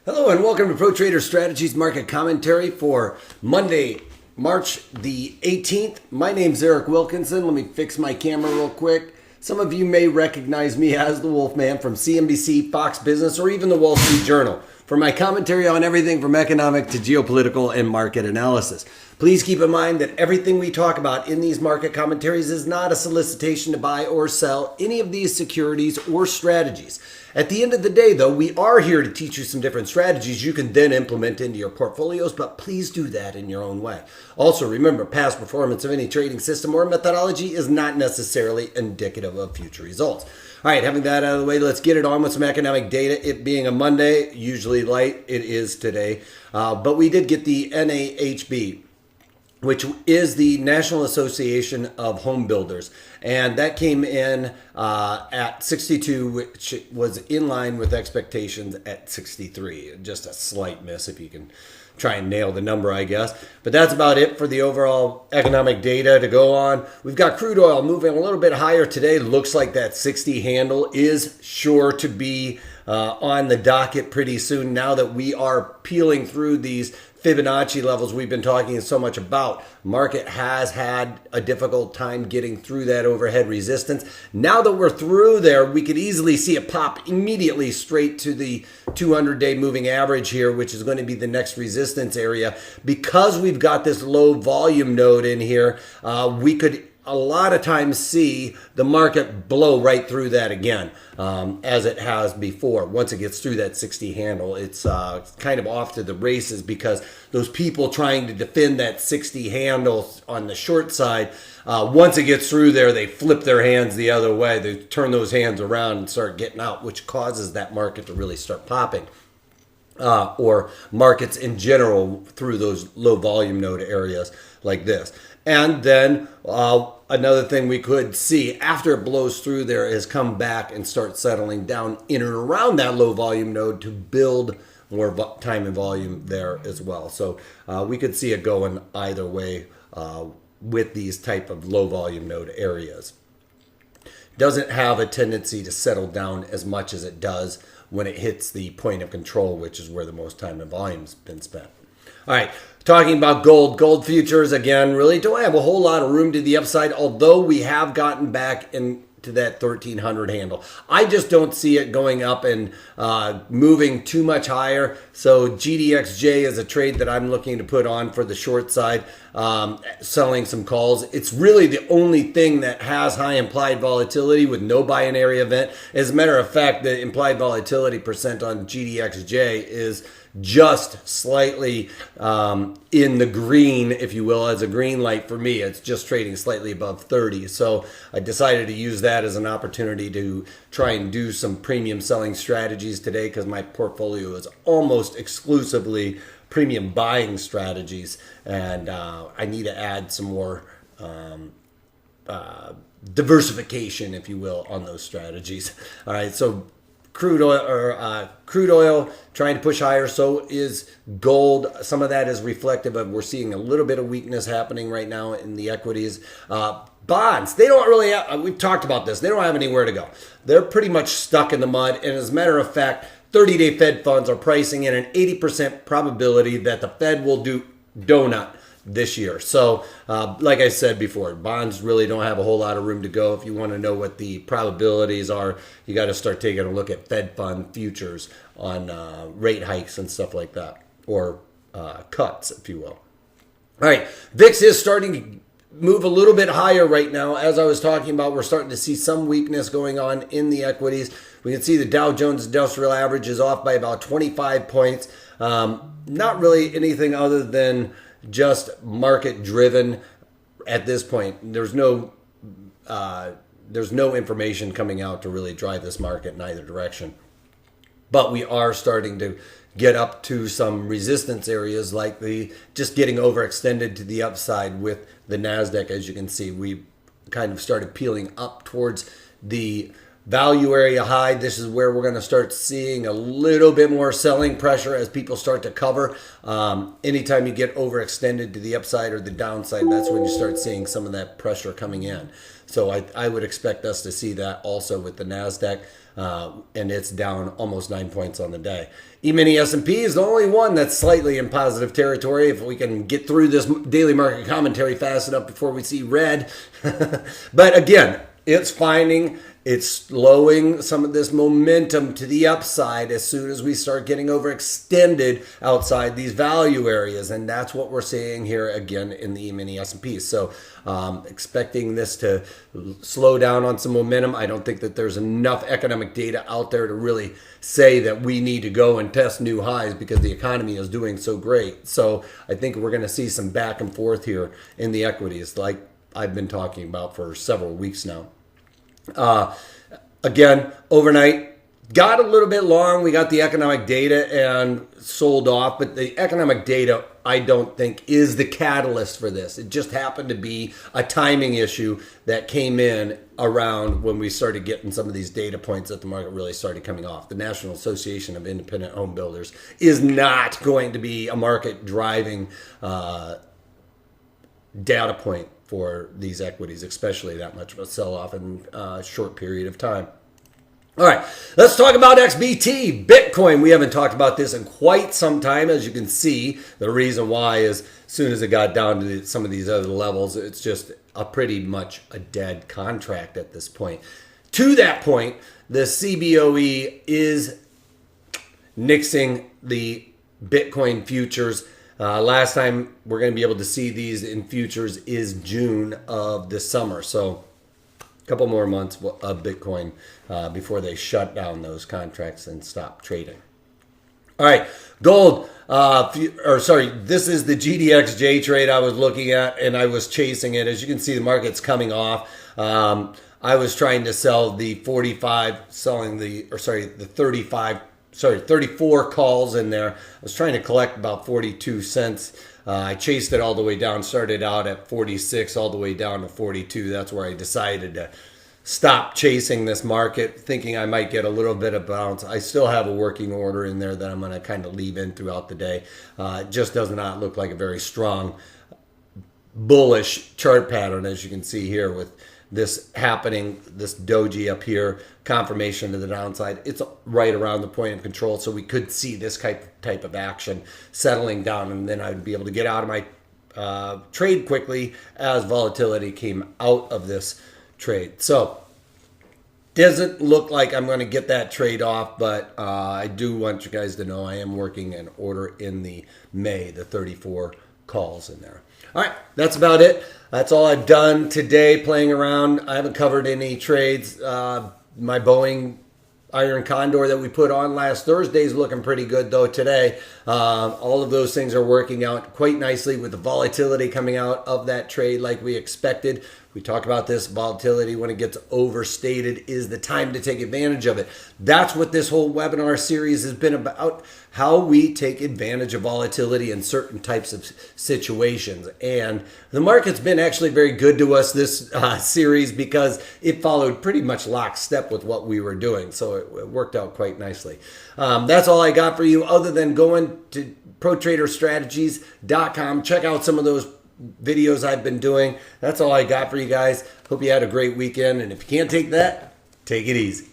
Hello and welcome to Pro Trader Strategies Market Commentary for Monday, March the 18th. My name's Eric Wilkinson. Let me fix my camera real quick. Some of you may recognize me as the Wolfman from CNBC, Fox Business, or even the Wall Street Journal for my commentary on everything from economic to geopolitical and market analysis. Please keep in mind that everything we talk about in these market commentaries is not a solicitation to buy or sell any of these securities or strategies. At the end of the day, though, we are here to teach you some different strategies you can then implement into your portfolios, but please do that in your own way. Also, remember, past performance of any trading system or methodology is not necessarily indicative of future results. All right, having that out of the way, let's get it on with some economic data. It being a Monday, usually light, it is today. But we did get the NAHB, which is the National Association of Home Builders. And that came in at 62, which was in line with expectations at 63. Just a slight miss if you can try and nail the number, I guess. But that's about it for the overall economic data to go on. We've got crude oil moving a little bit higher today. Looks like that 60 handle is sure to be on the docket pretty soon now that we are peeling through these Fibonacci levels we've been talking so much about. Market has had a difficult time getting through that overhead resistance. Now that we're through there, we could easily see it pop immediately straight to the 200-day moving average here, which is going to be the next resistance area. Because we've got this low volume node in here, we could a lot of times see the market blow right through that again, as it has before. Once it gets through that 60 handle, it's kind of off to the races because those people trying to defend that 60 handle on the short side, once it gets through there, they flip their hands the other way. They turn those hands around and start getting out, which causes that market to really start popping. Or markets in general through those low volume node areas like this. And then another thing we could see after it blows through there is come back and start settling down in and around that low volume node to build more time and volume there as well. So we could see it going either way with these type of low volume node areas. Doesn't have a tendency to settle down as much as it does when it hits the point of control, which is where the most time and volume's been spent. All right, talking about gold. Gold futures, again, really don't have a whole lot of room to the upside, although we have gotten back into that 1300 handle. I just don't see it going up and moving too much higher. So GDXJ is a trade that I'm looking to put on for the short side, selling some calls. It's really the only thing that has high implied volatility with no binary event. As a matter of fact, the implied volatility percent on GDXJ is just slightly in the green, if you will, as a green light for me. It's just trading slightly above 30. So I decided to use that as an opportunity to try and do some premium selling strategies today because my portfolio is almost exclusively premium buying strategies. And I need to add some more diversification, if you will, on those strategies. All right, so crude oil trying to push higher. So is gold. Some of that is reflective of we're seeing a little bit of weakness happening right now in the equities. Bonds, they don't really have, we've talked about this, they don't have anywhere to go. They're pretty much stuck in the mud. And as a matter of fact, 30-day Fed funds are pricing in an 80% probability that the Fed will do donut this year. So like I said before, bonds really don't have a whole lot of room to go. If you want to know what the probabilities are, you got to start taking a look at Fed fund futures on rate hikes and stuff like that, or cuts, if you will. All right, VIX is starting to move a little bit higher right now. As I was talking about, we're starting to see some weakness going on in the equities. We can see the Dow Jones Industrial Average is off by about 25 points. Not really anything other than just market driven at this point. There's no information coming out to really drive this market in either direction. But we are starting to get up to some resistance areas, like the just getting overextended to the upside with the NASDAQ. As you can see, we kind of started peeling up towards the value area high. This is where we're going to start seeing a little bit more selling pressure as people start to cover. Anytime you get overextended to the upside or the downside, that's when you start seeing some of that pressure coming in. So I would expect us to see that also with the NASDAQ. and it's down almost 9 points on the day. E-mini S&P is the only one that's slightly in positive territory. If we can get through this daily market commentary fast enough before we see red. But again, it's slowing some of this momentum to the upside as soon as we start getting overextended outside these value areas. And that's what we're seeing here again in the E-mini S&P. So expecting this to slow down on some momentum. I don't think that there's enough economic data out there to really say that we need to go and test new highs because the economy is doing so great. So I think we're going to see some back and forth here in the equities like I've been talking about for several weeks now. Again, overnight got a little bit long. We got the economic data and sold off, but the economic data I don't think is the catalyst for this. It just happened to be a timing issue that came in around when we started getting some of these data points that the market really started coming off. The National Association of Independent Home Builders is not going to be a market driving data point for these equities, especially that much of a sell-off in a short period of time. All right, let's talk about XBT, Bitcoin. We haven't talked about this in quite some time. As you can see, the reason why is as soon as it got down to some of these other levels, it's just pretty much a dead contract at this point. To that point, the CBOE is nixing the Bitcoin futures. Last time we're going to be able to see these in futures is June of this summer. So a couple more months of Bitcoin before they shut down those contracts and stop trading. All right, gold. This is the GDXJ trade I was looking at, and I was chasing it. As you can see, the market's coming off. I was trying to sell the 34 calls in there. I was trying to collect about 42 cents. I chased it all the way down, started out at 46 all the way down to 42. That's where I decided to stop chasing this market, thinking I might get a little bit of bounce. I still have a working order in there that I'm going to kind of leave in throughout the day. It just does not look like a very strong bullish chart pattern, as you can see here with this happening, this doji up here, confirmation to the downside. It's right around the point of control, so we could see this type of action settling down, and then I'd be able to get out of my trade quickly as volatility came out of this trade. So doesn't look like I'm going to get that trade off, but I do want you guys to know I am working an order in the 34 calls in there. All right, that's about it. That's all I've done today playing around. I haven't covered any trades. My Boeing Iron Condor that we put on last Thursday is looking pretty good, though, today. All of those things are working out quite nicely with the volatility coming out of that trade like we expected. We talk about this volatility when it gets overstated is the time to take advantage of it. That's what this whole webinar series has been about, how we take advantage of volatility in certain types of situations. And the market's been actually very good to us this series because it followed pretty much lockstep with what we were doing. So it worked out quite nicely. That's all I got for you other than going to ProTraderStrategies.com. Check out some of those videos I've been doing. That's all I got for you guys. Hope you had a great weekend. And if you can't take that, take it easy.